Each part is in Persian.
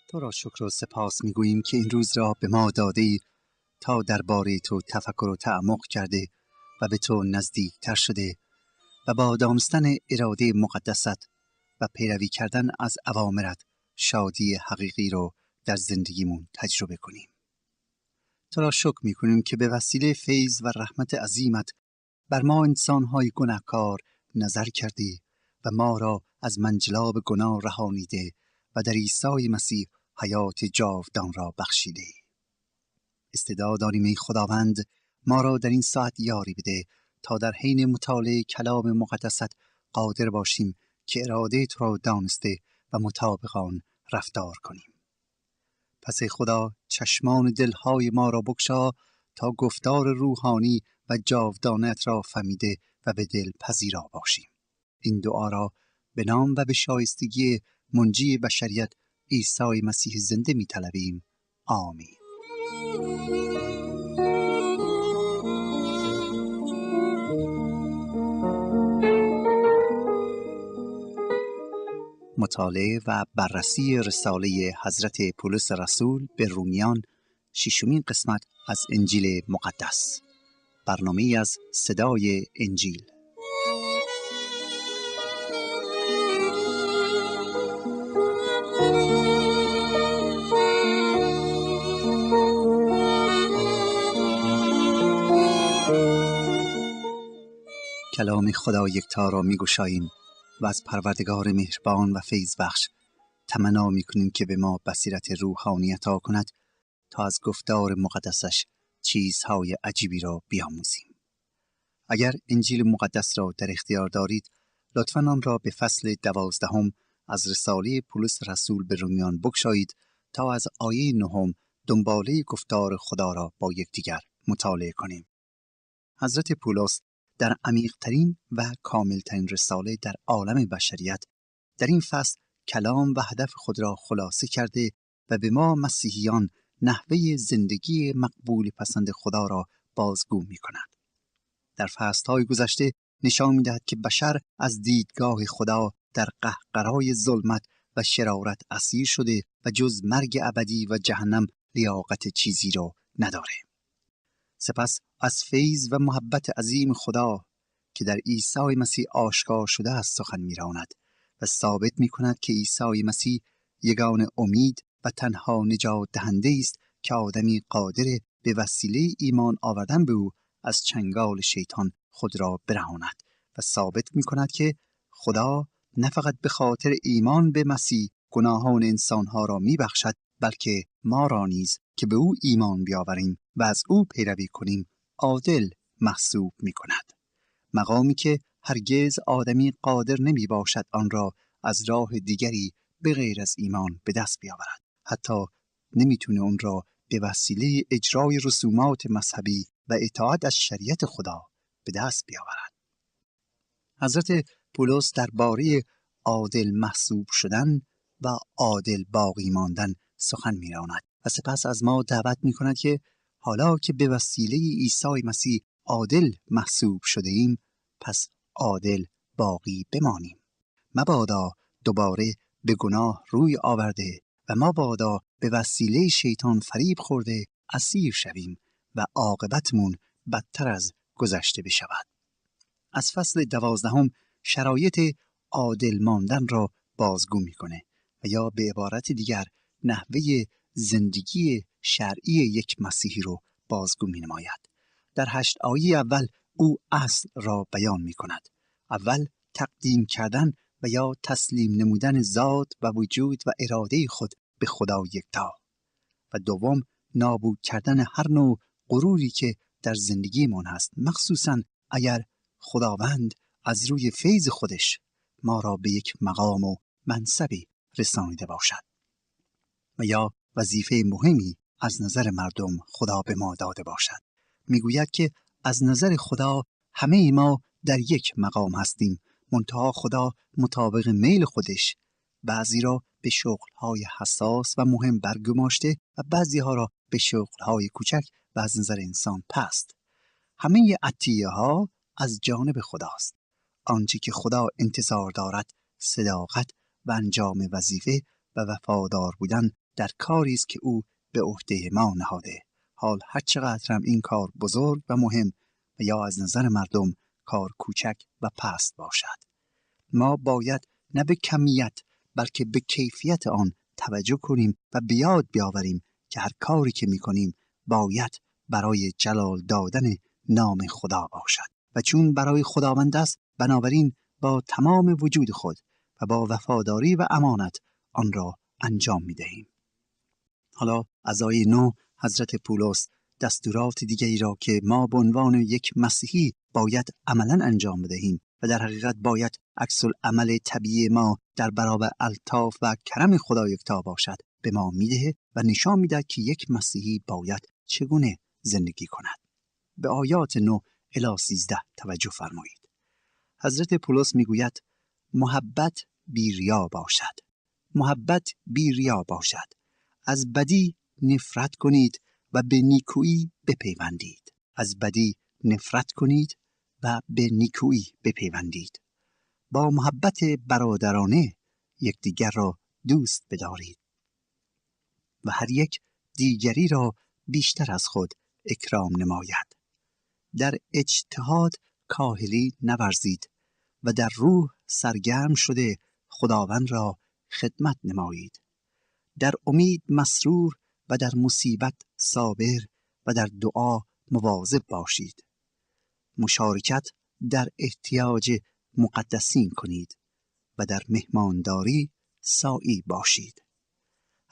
تو را شکر و سپاس می‌گوییم که این روز را به ما داده‌ای تا درباره تو تفکر و تعمق کرده و به تو نزدیکتر شده و با دانستن اراده مقدست و پیروی کردن از اوامرت شادی حقیقی رو در زندگیمون تجربه کنیم. تو را شکر می‌کنیم که به وسیله فیض و رحمت عظیمت بر ما انسان‌های گناهکار نظر کردی و ما را از منجلاب گناه رهانیده و در عیسی مسیح حیات جاودان را بخشیده. استعداد داریم ای خداوند ما را در این ساعت یاری بده تا در حین مطالعه کلام مقدست قادر باشیم که اراده تو را دانسته و مطابق آن رفتار کنیم. پس ای خدا چشمان دلهای ما را بگشا تا گفتار روحانی و جاودانت را فهمیده و به دل پذیرا باشیم. این دعا را به نام و به شایستگی منجی بشریت عیسی مسیح زنده می طلبیم. آمین. مطالعه و بررسی رساله حضرت پولس رسول به رومیان، ششمین قسمت از انجیل مقدس. برنامه‌ای از صدای انجیل. کلام خدا یکتا را می‌گشاییم و از پروردگار مهربان و فیض بخش تمنا می‌کنیم که به ما بصیرت روحانی عطا کند تا از گفتار مقدسش چیزهای عجیبی را بیاموزیم. اگر انجیل مقدس را در اختیار دارید، لطفاً آن را به فصل 12 از رساله پولس رسول به رومیان بگشایید تا از آیه 9 دنباله گفتار خدا را با یکدیگر مطالعه کنیم. حضرت پولس در عمیق‌ترین و کامل‌ترین رساله در عالم بشریت در این فصل کلام و هدف خود را خلاصه کرده و به ما مسیحیان نحوه زندگی مقبول پسند خدا را بازگو می‌کند. در فصل‌های گذشته نشان می‌دهد که بشر از دیدگاه خدا در قهقرای ظلمت و شرارت اسیر شده و جز مرگ ابدی و جهنم لیاقت چیزی را نداره. سپس از فیض و محبت عظیم خدا که در عیسی مسیح آشکار شده است سخن می‌راند و ثابت می‌کند که عیسی مسیح یگانه امید و تنها نجات دهنده است که آدمی قادر به وسیله ایمان آوردن به او از چنگال شیطان خود را برهاند و ثابت می‌کند که خدا نه فقط به خاطر ایمان به مسیح گناهان انسانها را می‌بخشد، بلکه ما را نیز که به او ایمان بیاوریم و از او پیروی کنیم عادل محسوب می‌کند. مقامی که هرگز آدمی قادر نمی باشد آن را از راه دیگری به غیر از ایمان به دست بیاورد. حتی نمیتونه اون را به وسیله اجرای رسومات مذهبی و اطاعت از شریعت خدا به دست بیاورد. حضرت پولس درباره عادل محسوب شدن و عادل باقی ماندن سخن می‌راند و سپس از ما دعوت می‌کند که حالا که به وسیله عیسی مسیح عادل محسوب شده ایم، پس عادل باقی بمانیم. مبادا دوباره به گناه روی آورده و مبادا به وسیله شیطان فریب خورده اسیر شویم و عاقبتمون بدتر از گذشته بشود. از فصل 12 شرایط عادل ماندن را بازگو میکنه و یا به عبارت دیگر نحوه زندگی شرعی یک مسیحی رو بازگو می‌نماید. در 8 آیه اول او اصل را بیان می‌کند. اول تقدیم کردن و یا تسلیم نمودن ذات و وجود و اراده خود به خدا یکتا و دوم نابود کردن هر نوع غروری که در زندگیمون هست، مخصوصاً اگر خداوند از روی فیض خودش ما را به یک مقام و منصبی رسانیده باشد و یا وظیفه مهمی از نظر مردم خدا به ما داده باشد. میگوید که از نظر خدا همه ما در یک مقام هستیم، منتها خدا مطابق میل خودش بعضی را به شغل‌های حساس و مهم برگماشته و بعضی‌ها را به شغل‌های کوچک و از نظر انسان پست. همه عطیه‌ها از جانب خداست. آنچه که خدا انتظار دارد صداقت و انجام وظیفه و وفادار بودن در کاری است که او به عهده ما نهاده. حال هر چقدر هم این کار بزرگ و مهم و یا از نظر مردم کار کوچک و پست باشد، ما باید نه به کمیت بلکه به کیفیت آن توجه کنیم و به یاد بیاوریم که هر کاری که می‌کنیم باید برای جلال دادن نام خدا باشد و چون برای خداوند است، بنابراین با تمام وجود خود و با وفاداری و امانت آن را انجام می‌دهیم. حالا از آیه 9 حضرت پولس دستورات دیگری را که ما به عنوان یک مسیحی باید عملاً انجام بدهیم و در حقیقت باید عکس العمل طبیعی ما در برابر الطاف و کرم خدا یکتا باشد به ما میده و نشان میده که یک مسیحی باید چگونه زندگی کند. به آیات 9 الی 13 توجه فرمایید. حضرت پولس میگوید محبت بی ریا باشد. محبت بی ریا باشد. از بدی نفرت کنید و به نیکویی بپیوندید. از بدی نفرت کنید و به نیکویی بپیوندید. با محبت برادرانه یکدیگر را دوست بدارید و هر یک دیگری را بیشتر از خود اکرام نماید. در اجتهاد کاهلی نورزید و در روح سرگرم شده خداوند را خدمت نمایید. در امید مسرور و در مصیبت صابر و در دعا مواظب باشید. مشارکت در احتیاج مقدسین کنید و در مهمانداری ساعی باشید.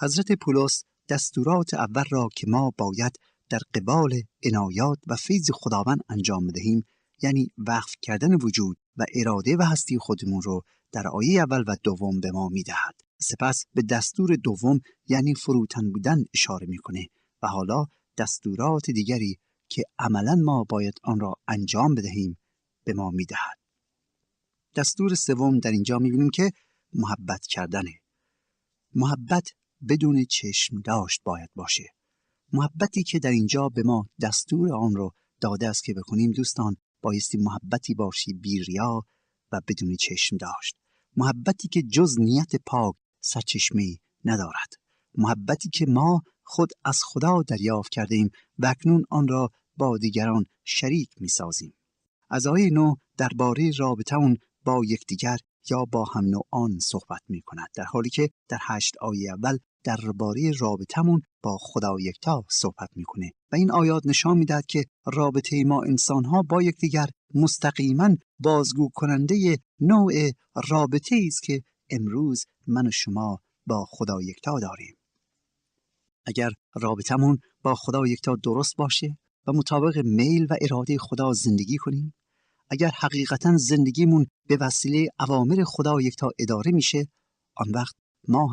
حضرت پولس دستورات اول را که ما باید در قبال عنایات و فیض خداوند انجام بدهیم، یعنی وقف کردن وجود و اراده و هستی خودمون رو در آیه اول و دوم به ما میدهد. سپس به دستور دوم یعنی فروتن بودن اشاره میکنه و حالا دستورات دیگری که عملاً ما باید آن را انجام بدهیم به ما میدهد. دستور سوم در اینجا میبینیم که محبت کردنه. محبت بدون چشم داشت باید باشه. محبتی که در اینجا به ما دستور آن را داده است که بکنیم دوستان، بایستی محبتی باشی بی ریا و بدون چشم داشت. محبتی که جز نیت پاک سرچشمه‌ای ندارد. محبتی که ما خود از خدا دریافت کردیم و اکنون آن را با دیگران شریک می‌سازیم. از آیه 9 درباره رابطه‌مون با یکدیگر یا با هم نوعان صحبت می‌کند، در حالی که در 8 آیه اول درباره رابطه‌مون با خدا یکتا صحبت می‌کنه و این آیات نشان می‌دهد که رابطه ما انسان‌ها با یکدیگر مستقیما بازگو کننده نوع رابطه است که امروز من و شما با خدا یکتا داریم. اگر رابطمون با خدا یکتا درست باشه و مطابق میل و اراده خدا زندگی کنیم، اگر حقیقتا زندگیمون به وسیله اوامر خدا یکتا اداره میشه، آن وقت ما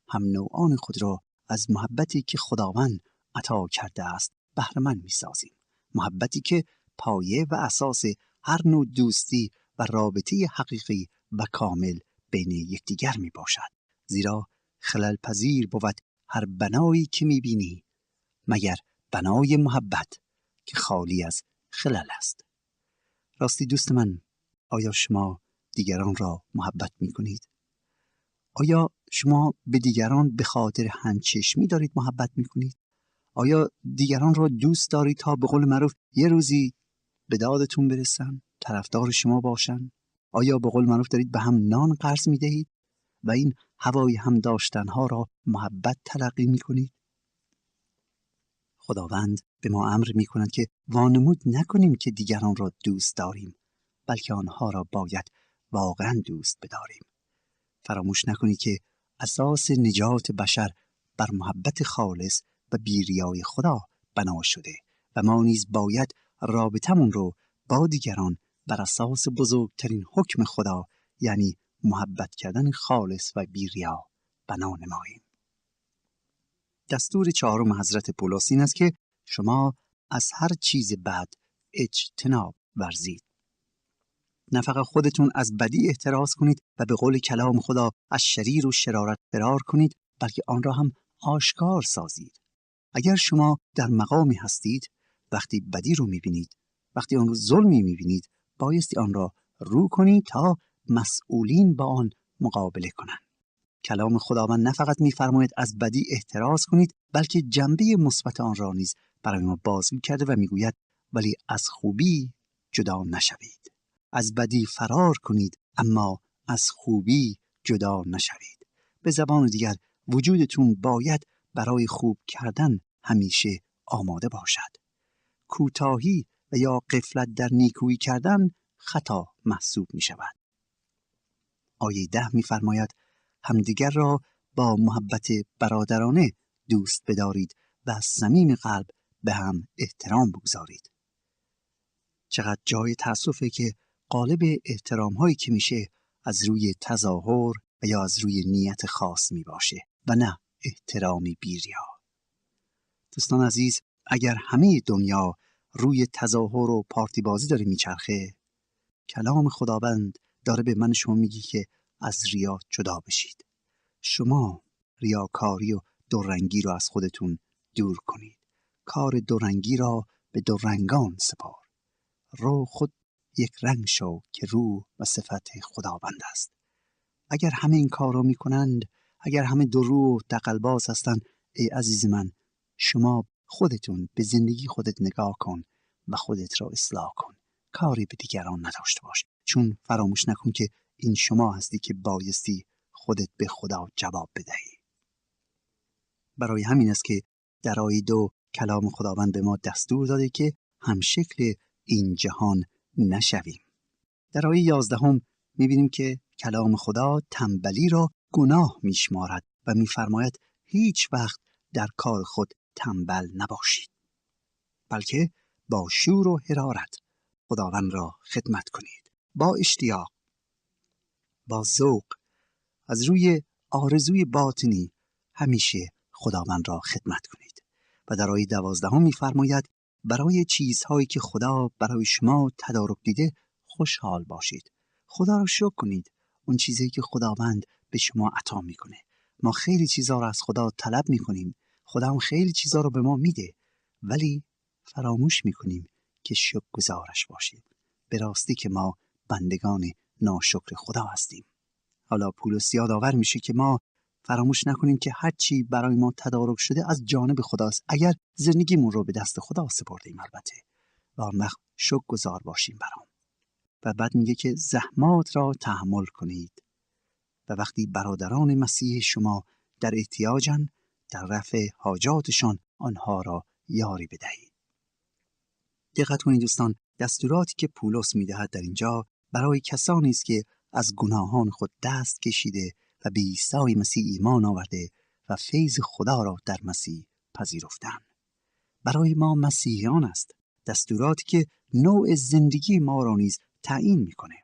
هم نوعان خود را از محبتی که خداوند عطا کرده است بهره مند میسازیم. محبتی که پایه و اساس هر نوع دوستی و رابطه حقیقی و کامل بین یکدیگر می باشد. زیرا خلل پذیر بود هر بنایی که می بینی مگر بنای محبت که خالی از خلل است. راستی دوست من، آیا شما دیگران را محبت می کنید؟ آیا شما به دیگران به خاطر همچشمی دارید محبت می کنید؟ آیا دیگران را دوست دارید تا به قول معروف یه روزی به دادتون برسن، طرفدار شما باشن؟ آیا به قول معروف دارید به هم نان قرض می دهید و این هوای هم داشتنها را محبت تلقی می کنید؟ خداوند به ما امر می کند که وانمود نکنیم که دیگران را دوست داریم، بلکه آنها را باید واقعا دوست بداریم. فراموش نکنید که اساس نجات بشر بر محبت خالص و بیریای خدا بنا شده و ما نیز باید رابطمون رو با دیگران بر اساس بزرگترین حکم خدا، یعنی محبت کردن خالص و بیریا بنا نماییم. دستور چهارم حضرت پولس این است که شما از هر چیز بد اجتناب ورزید. نه فقط خودتون از بدی احتراز کنید و به قول کلام خدا از شریر و شرارت فرار کنید، بلکه آن را هم آشکار سازید. اگر شما در مقامی هستید وقتی بدی رو می‌بینید، وقتی آن رو ظلمی می‌بینید، بایستی آن را رو کنید تا مسئولین با آن مقابله کنند. کلام خداوند نه فقط می‌فرماید از بدی احتراز کنید، بلکه جنبه مثبت آن را نیز برای ما بازگو کرده و میگوید ولی از خوبی جدا نشوید. از بدی فرار کنید اما از خوبی جدا نشوید. به زبان دیگر وجودتون باید برای خوب کردن همیشه آماده باشد. کوتاهی و یا غفلت در نیکویی کردن خطا محسوب می شود. آیه 10 می فرماید همدیگر را با محبت برادرانه دوست بدارید و از صمیم قلب به هم احترام بگذارید. چقدر جای تأسفه که قالب احترام هایی که میشه از روی تظاهر و یا از روی نیت خاص می باشه و نه احترامی بی‌ریا. دوستان عزیز، اگر همه دنیا روی تظاهر و پارتی بازی داره میچرخه، کلام خداوند داره به من شما میگی که از ریا جدا بشید. شما ریاکاری و دورنگی رو از خودتون دور کنید. کار دورنگی را به دورنگان سپار. رو خود یک رنگ شو که روح و صفت خداوند است. اگر همه این کار رو میکنند، اگر همه دو رو و دغل‌باز هستند، ای عزیز من، شما خودتون به زندگی خودت نگاه کن و خودت را اصلاح کن. کاری به دیگران نداشته باش، چون فراموش نکن که این شما هستی که بایستی خودت به خدا جواب بدهی. برای همین است که در آیه 2 کلام خداوند به ما دستور داده که هم شکل این جهان نشویم. در آیه 11 می‌بینیم که کلام خدا تنبلی را گناه می‌شمارد و می‌فرماید هیچ وقت در کار خود تنبل نباشید، بلکه با شور و حرارت خداوند را خدمت کنید، با اشتیاق، با ذوق، از روی آرزوی باطنی همیشه خداوند را خدمت کنید. و در آیه 12 می‌فرماید برای چیزهایی که خدا برای شما تدارک دیده خوشحال باشید. خدا را شکر کنید. اون چیزی که خداوند به شما عطا میکنه. ما خیلی چیزا رو از خدا طلب میکنیم. خدا هم خیلی چیزا رو به ما میده. ولی فراموش میکنیم که شکرگزارش باشیم. به راستی که ما بندگان ناشکر خدا هستیم. حالا پولس یادآور میشه که ما فراموش نکنیم که هر چی برای ما تدارک شده از جانب خداست، اگر زندگیمون رو به دست خدا سپردیم البته، و آن وقت شکرگزار باشیم برام. و بعد میگه که زحمات را تحمل کنید و وقتی برادران مسیح شما در احتیاجن، در رفع حاجاتشان آنها را یاری بدهید. دقت کنید دوستان، دستوراتی که پولس میدهد در اینجا برای کسانی است که از گناهان خود دست کشیده و به عیسی مسیح ایمان آورده و فیض خدا را در مسیح پذیرفتند. برای ما مسیحیان است، دستوراتی که نوع زندگی ما را نیز تعیین میکنه.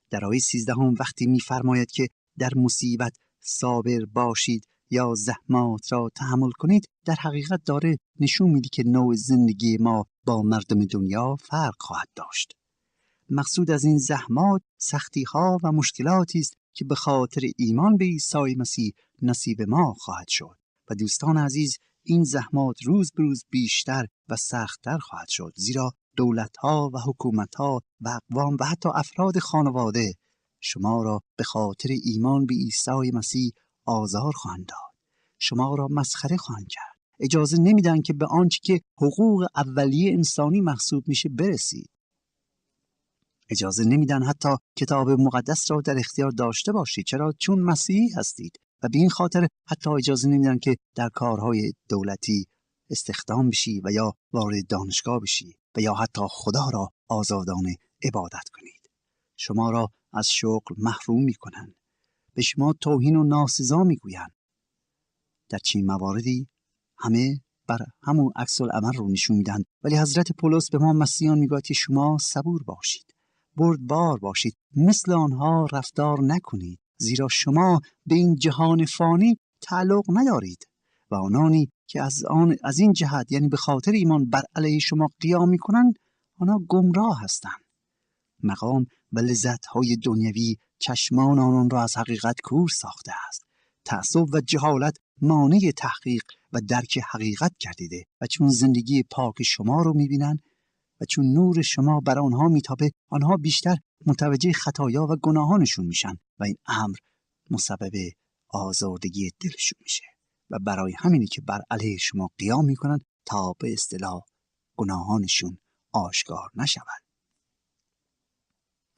در آیه 13 وقتی میفرماید که در مصیبت صابر باشید یا زحمات را تحمل کنید، در حقیقت داره نشون میده که نوع زندگی ما با مردم دنیا فرق خواهد داشت. مقصود از این زحمات سختی‌ها و مشکلاتی است که به خاطر ایمان به عیسی مسیح نصیب ما خواهد شد. و دوستان عزیز، این زحمات روز به روز بیشتر و سخت‌تر خواهد شد، زیرا دولت‌ها و حکومت‌ها و اقوام و حتی افراد خانواده شما را به خاطر ایمان به عیسی مسیح آزار خواهند داد. شما را مسخره خواهند کرد. اجازه نمیدن که به آنچه که حقوق اولیه انسانی محسوب میشه برسید. اجازه نمیدن حتی کتاب مقدس را در اختیار داشته باشید. چرا؟ چون مسیحی هستید. و به این خاطر حتی اجازه نمیدن که در کارهای دولتی استخدام بشی و یا وارد دانشگاه بشی و یا حتی خدا را آزادانه عبادت کنید. شما را از شغل محروم میکنن. به شما توهین و ناسزا میگوین. در چنین مواردی همه بر همون عکس العمل رو نشون میدن، ولی حضرت پولس به ما مسیحیان میگوید که شما صبور باشید، بردبار باشید، مثل آنها رفتار نکنید، زیرا شما به این جهان فانی تعلق ندارید و آنانی که از این جهت، یعنی به خاطر ایمان، بر علیه شما قیام میکنند، آنها گمراه هستند. مقام و لذت‌های دنیوی چشمان آنان را از حقیقت کور ساخته است. تعصب و جهالت مانع تحقیق و درک حقیقت گردیده و چون زندگی پاک شما رو می‌بینند و چون نور شما بر آنها میتابه، آنها بیشتر متوجه خطایا و گناهانشون میشن و این امر مسبب آزردگی دلشون میشه و برای همینی که بر علیه شما قیام میکنن تا به اصطلاح گناهانشون آشکار نشود.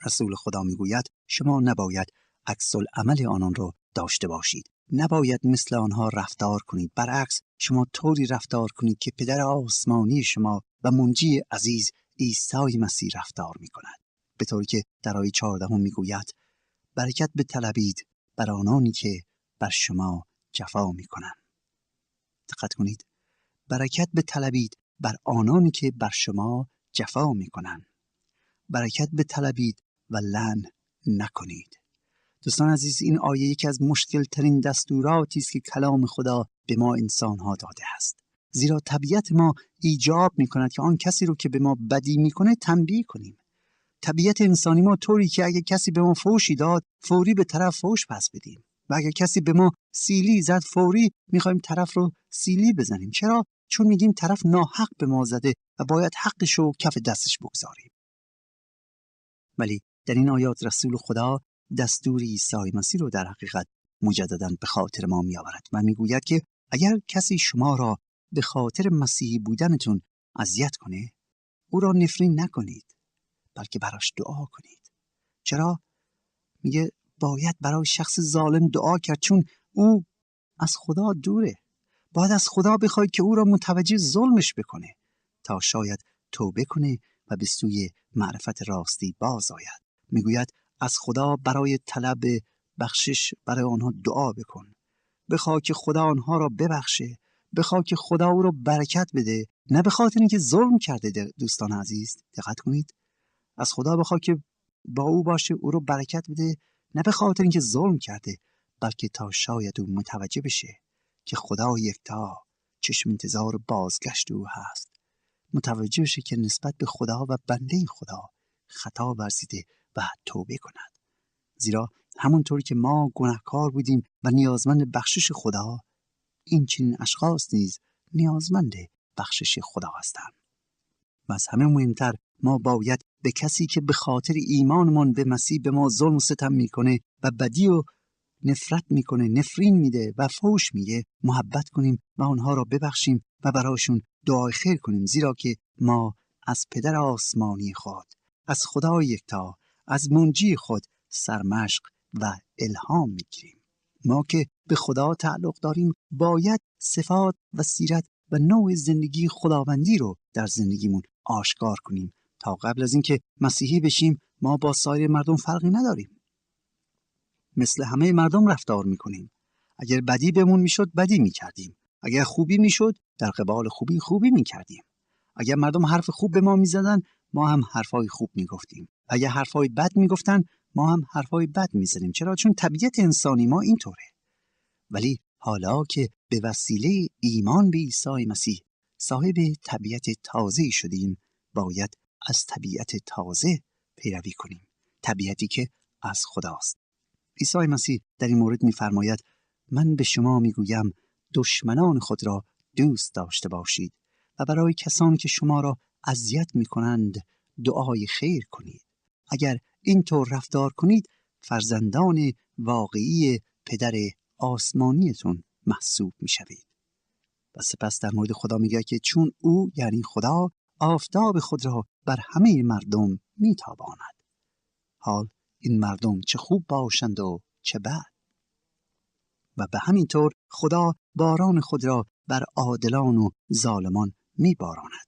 رسول خدا میگوید شما نباید عکس العمل آنان را داشته باشید. نباید مثل آنها رفتار کنید. برعکس شما طوری رفتار کنید که پدر آسمانی شما و منجی عزیز عیسی مسیح رفتار میکند. به طوری که در آیه 14 میگوید برکت بطلبید بر آنانی که بر شما جفا میکنند. دقت کنید. برکت بطلبید بر آنانی که بر شما جفا میکنند. برکت بطلبید و لعن نکنید. دوستان عزیز، این آیه یکی از مشکل ترین دستوراتی است که کلام خدا به ما انسان ها داده است. زیرا طبیعت ما ایجاب می کند که آن کسی رو که به ما بدی می کنه تنبیه کنیم. طبیعت انسانی ما طوری که اگه کسی به ما فحشی داد فوری به طرف فحش پس بدیم و اگه کسی به ما سیلی زد فوری میخوایم طرف رو سیلی بزنیم. چرا؟ چون میگیم طرف ناحق به ما زده و باید حقش رو کف دستش بگذاریم. ولی در این آیات رسول خدا دستور عیسی مسیح رو در حقیقت مجدداً به خاطر ما میآورد و میگوید که اگر کسی شما را به خاطر مسیحی بودنتون اذیت کنه او را نفرین نکنید بلکه براش دعا کنید. چرا؟ میگه باید برای شخص ظالم دعا کرد چون او از خدا دوره. باید از خدا بخواید که او را متوجه ظلمش بکنه تا شاید توبه کنه و به سوی معرفت راستی باز آید. میگوید از خدا برای طلب بخشش برای آنها دعا بکن. بخواه که خدا آنها را ببخشه. بخواه که خدا او را برکت بده. نه به خاطر اینکه ظلم کرده. دوستان عزیز دقت کنید. از خدا بخواه که با او باشه، او رو برکت بده، نه به خاطر اینکه ظلم کرده بلکه تا شاید او متوجه بشه که خدا یکتا چشم انتظار بازگشت او هست. متوجه بشه که نسبت به خدا و بنده خدا خطا ورزیده و توبه کند. زیرا همونطوری که ما گناهکار بودیم و نیازمند بخشش خدا، این چنین اشخاص نیز نیازمند بخشش خدا هستند. و از همه مهمتر ما باید به کسی که به خاطر ایمانمان به مسیح به ما ظلم و ستم میکنه و بدی و نفرت میکنه، نفرین میده و فحش میگه، محبت کنیم و آنها را ببخشیم و براشون دعای خیر کنیم. زیرا که ما از پدر آسمانی خود، از خدای یکتا، از منجی خود سرمشق و الهام میگیریم. ما که به خدا تعلق داریم باید صفات و سیرت و نوع زندگی خداوندی رو در زندگیمون آشکار کنیم تا قبل از اینکه مسیحی بشیم ما با سایر مردم فرقی نداریم. مثل همه مردم رفتار میکنیم. اگر بدی بهمون میشد بدی میکردیم. اگر خوبی میشد در قبال خوبی میکردیم. اگر مردم حرف خوب به ما میزدن ما هم حرفای خوب میگفتیم. اگر حرفای بد میگفتن ما هم حرفای بد میزدیم. چرا؟ چون طبیعت انسانی ما اینطوره. ولی حالا که به وسیله ایمان به عیسی مسیح صاحب طبیعت تازه شدیم باید از طبیعت تازه پیروی کنیم. طبیعتی که از خداست. عیسی مسیح در این مورد می‌فرماید من به شما میگویم دشمنان خود را دوست داشته باشید و برای کسانی که شما را اذیت می‌کنند دعای خیر کنید. اگر اینطور رفتار کنید فرزندان واقعی پدر آسمانیتون محسوب می‌شوید. و سپس در مورد خدا میگه که چون او یعنی خدا آفتاب خود را بر همه مردم میتاباند. حال این مردم چه خوب باشند و چه بد. و به همین طور خدا باران خود را بر عادلان و ظالمان میباراند.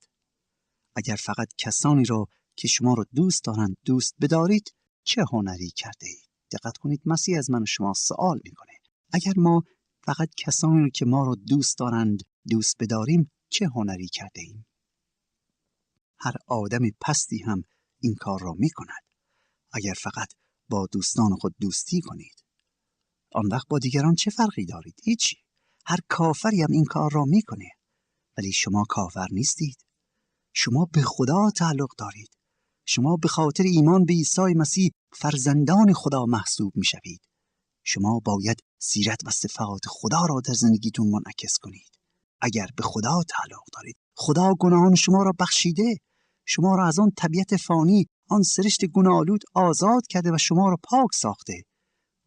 اگر فقط کسانی را که شما را دوست دارند دوست بدارید چه هنری کرده اید؟ دقت کنید مسیح از من و شما سوال میکنه. اگر ما فقط کسانی را که ما را دوست دارند دوست بداریم چه هنری کرده ایم؟ هر آدم پستی هم این کار را می کند. اگر فقط با دوستان خود دوستی کنید آن وقت با دیگران چه فرقی دارید؟ هیچی. هر کافری هم این کار را می کنه. ولی شما کافر نیستید. شما به خدا تعلق دارید. شما به خاطر ایمان به عیسی مسیح فرزندان خدا محسوب می شوید. شما باید سیرت و صفات خدا را در زندگیتون منعکس کنید. اگر به خدا تعلق دارید خدا گناهان شما را بخشیده، شما را از آن طبیعت فانی، آن سرشت گناه‌آلود آزاد کرده و شما را پاک ساخته.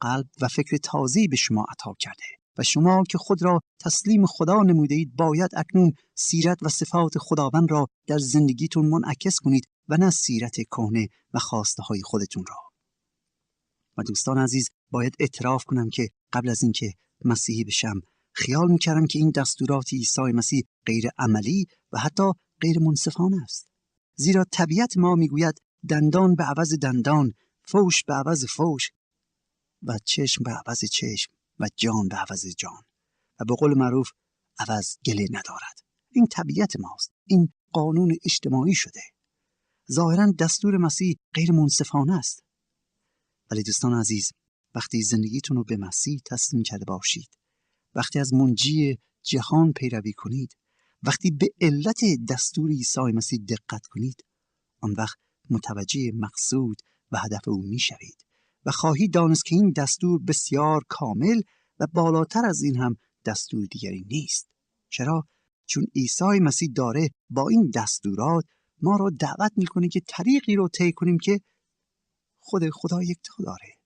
قلب و فکر تازه‌ای به شما عطا کرده و شما که خود را تسلیم خدا نموده اید باید اکنون سیرت و صفات خداوند را در زندگیتون منعکس کنید و نه سیرت کهنه و خواسته های خودتون را. و دوستان عزیز، باید اعتراف کنم که قبل از اینکه مسیحی بشم خیال میکردم که این دستورات عیسی مسیح غیر عملی و حتی غیر منصفانه است. زیرا طبیعت ما میگوید دندان به عوض دندان، فوش به عوض فوش و چشم به عوض چشم و جان به عوض جان و به قول معروف عوض گله ندارد. این طبیعت ماست. این قانون اجتماعی شده. ظاهراً دستور مسیح غیر منصفانه است. ولی دوستان عزیز، وقتی زندگیتون رو به مسیح تسلیم کرده باشید، وقتی از منجی جهان پیروی کنید، وقتی به علت دستور عیسی مسیح دقت کنید، آن وقت متوجه مقصود و هدف او میشوید و خواهید دانست که این دستور بسیار کامل و بالاتر از این هم دستور دیگری نیست. چرا؟ چون عیسی مسیح داره با این دستورات ما رو دعوت میکنه که طریقی رو طی کنیم که خود خدا یکتا داره.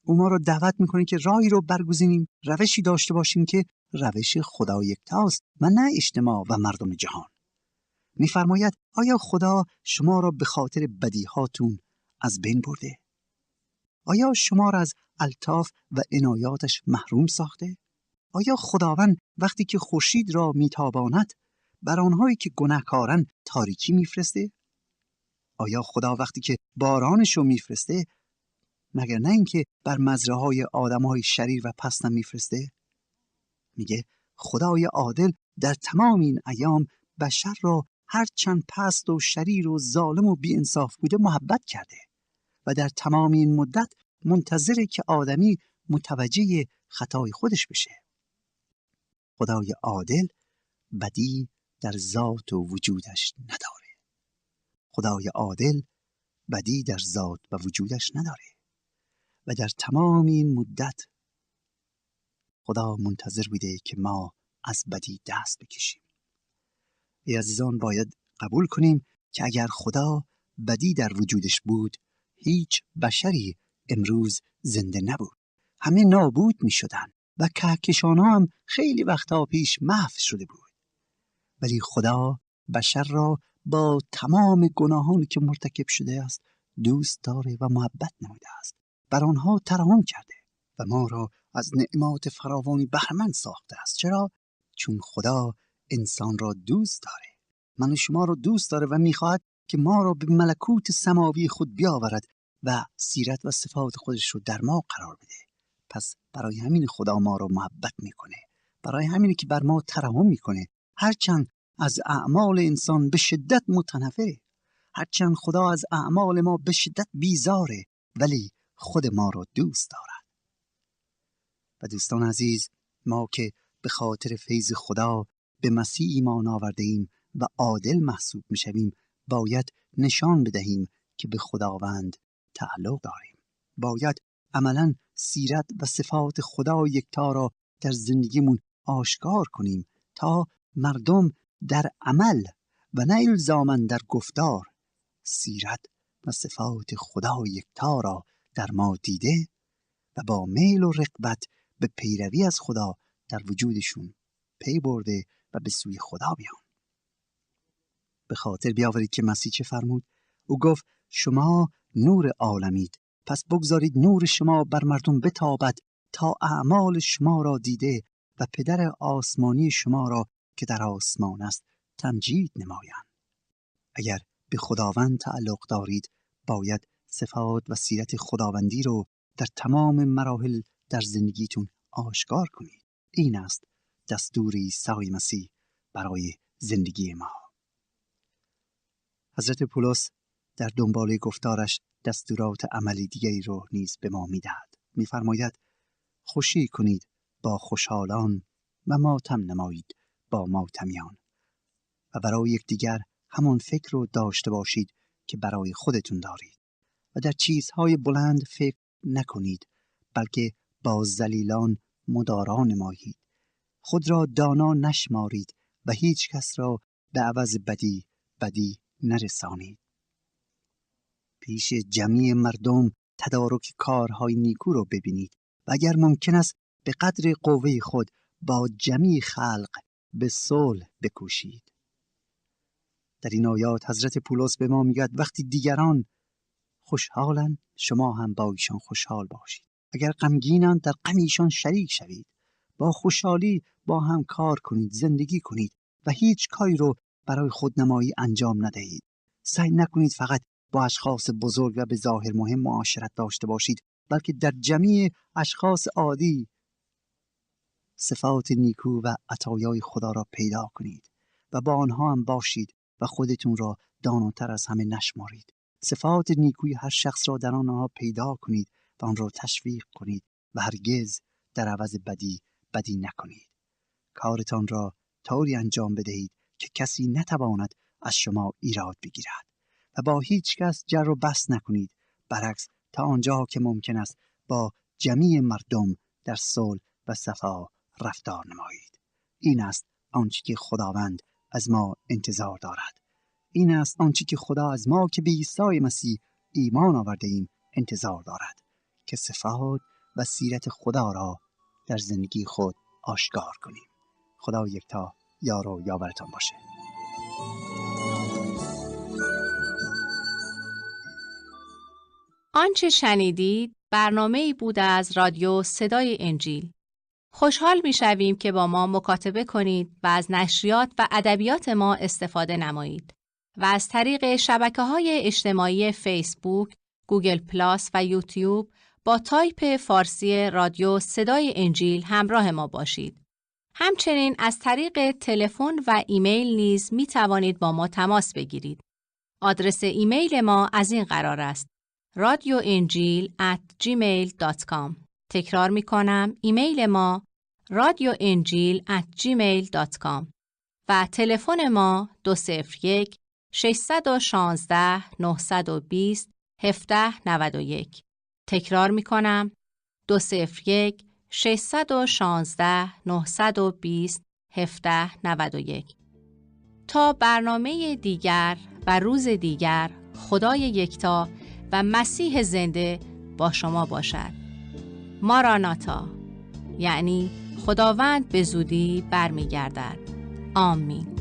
او ما رو دعوت میکنه که راهی رو برگزینیم، روشی داشته باشیم که روش خدا یکتاست و نه اجتماع و مردم جهان. میفرماید آیا خدا شما را به خاطر بدیهاتون از بین برده؟ آیا شما را از الطاف و عنایاتش محروم ساخته؟ آیا خداوند وقتی که خورشید را میتاباند بر آنهایی که گناهکارن تاریکی میفرسته؟ آیا خدا وقتی که بارانش رو میفرسته مگر نه اینکه بر مزرعه‌های آدم‌های شریر و پستم میفرسته؟ میگه خدای عادل در تمام این ایام بشر را هر چند پست و شریر و ظالم و بی‌انصاف بوده محبت کرده و در تمام این مدت منتظره که آدمی متوجه خطای خودش بشه. خدای عادل بدی در ذات و وجودش نداره. خدای عادل بدی در ذات و وجودش نداره و در تمام این مدت خدا منتظر بوده که ما از بدی دست بکشیم. ای عزیزان، باید قبول کنیم که اگر خدا بدی در وجودش بود هیچ بشری امروز زنده نبود. همه نابود می شدن و کهکشان ها هم خیلی وقتا پیش محو شده بود. ولی خدا بشر را با تمام گناهانی که مرتکب شده است دوست داره و محبت نموده است. بر آنها ترحم کرده و ما را از نعمات فراوانی بهره‌مند ساخته است. چرا؟ چون خدا انسان را دوست داره. من و شما را دوست داره و میخواهد که ما را به ملکوت سماوی خود بیاورد و سیرت و صفات خودش رو در ما قرار بده. پس برای همین خدا ما را محبت میکنه. برای همین که بر ما ترحم میکنه. هرچند از اعمال انسان به شدت متنفره، هرچند خدا از اعمال ما به شدت بیزاره، ولی خود ما را دوست دارد. و دوستان عزیز، ما که به خاطر فیض خدا به مسیح ایمان آورده ایم و عادل محسوب میشویم، باید نشان بدهیم که به خداوند تعلق داریم. باید عملاً سیرت و صفات خدا یکتا را در زندگیمون آشکار کنیم تا مردم در عمل و نه الزاماً در گفتار سیرت و صفات خدا یکتا را در ما دیده و با میل و رغبت به پیروی از خدا در وجودشون پی برده و به سوی خدا بیان. به خاطر بیاورید که مسیح چه فرمود؟ او گفت شما نور عالمید، پس بگذارید نور شما بر مردم بتابد تا اعمال شما را دیده و پدر آسمانی شما را که در آسمان است تمجید نمایند. اگر به خداوند تعلق دارید باید صفات و سیرت خداوندی رو در تمام مراحل در زندگیتون آشکار کنید. این است دستور عیسی مسیح برای زندگی ما. حضرت پولس در دنباله گفتارش دستورات عملی دیگری رو نیز به ما میدهد. میفرماید خوشی کنید با خوشحالان و ماتم نمایید با ماتمیان و برای یکدیگر همان فکر رو داشته باشید که برای خودتون دارید و در چیزهای بلند فکر نکنید، بلکه با ذلیلان مدارا نمایید. خود را دانا نشمارید و هیچ کس را به عوض بدی نرسانید. پیش جمعی مردم تدارک کارهای نیکو رو ببینید و اگر ممکن است به قدر قوه خود با جمیع خلق به صلح بکوشید. در این آیات حضرت پولس به ما میگوید وقتی دیگران خوشحالند شما هم با ایشان خوشحال باشید. اگر غمگینند در غم ایشان شریک شوید. با خوشحالی با هم کار کنید، زندگی کنید و هیچ کاری رو برای خودنمایی انجام ندهید. سعی نکنید فقط با اشخاص بزرگ و به ظاهر مهم معاشرت داشته باشید، بلکه در جمیع اشخاص عادی صفات نیکو و عطایای خدا را پیدا کنید و با آنها هم باشید و خودتون را داناتر از همه نشمارید. صفات نیکوی هر شخص را در آنها پیدا کنید و آن را تشویق کنید و هرگز در عوض بدی نکنید. کارتان را طوری انجام بدهید که کسی نتواند از شما ایراد بگیرد و با هیچ کس جر و بحث نکنید. برعکس تا آنجا که ممکن است با جمیع مردم در صلح و صفا رفتار نمایید. این است آنچه که خداوند از ما انتظار دارد. این است آنچه که خدا از ما که به عیسی مسیح ایمان آورده ایم انتظار دارد که صفات و سیرت خدا را در زندگی خود آشکار کنیم. خدا یکتا یار و یاورتان باشه. آنچه شنیدید برنامه‌ای بود از رادیو صدای انجیل. خوشحال می‌شویم که با ما مکاتبه کنید و از نشریات و ادبیات ما استفاده نمایید و از طریق شبکه‌های اجتماعی فیسبوک، گوگل پلاس و یوتیوب با تایپ فارسی رادیو صدای انجیل همراه ما باشید. همچنین از طریق تلفن و ایمیل نیز می توانید با ما تماس بگیرید. آدرس ایمیل ما از این قرار است: radioenjil@gmail.com. تکرار می کنم، ایمیل ما radioenjil@gmail.com و تلفن ما 201 616 920 1791. تکرار می کنم، 201 616 920 1791. تا برنامه دیگر و روز دیگر، خدای یکتا و مسیح زنده با شما باشد. ماراناتا، یعنی خداوند به زودی برمیگردد. آمین.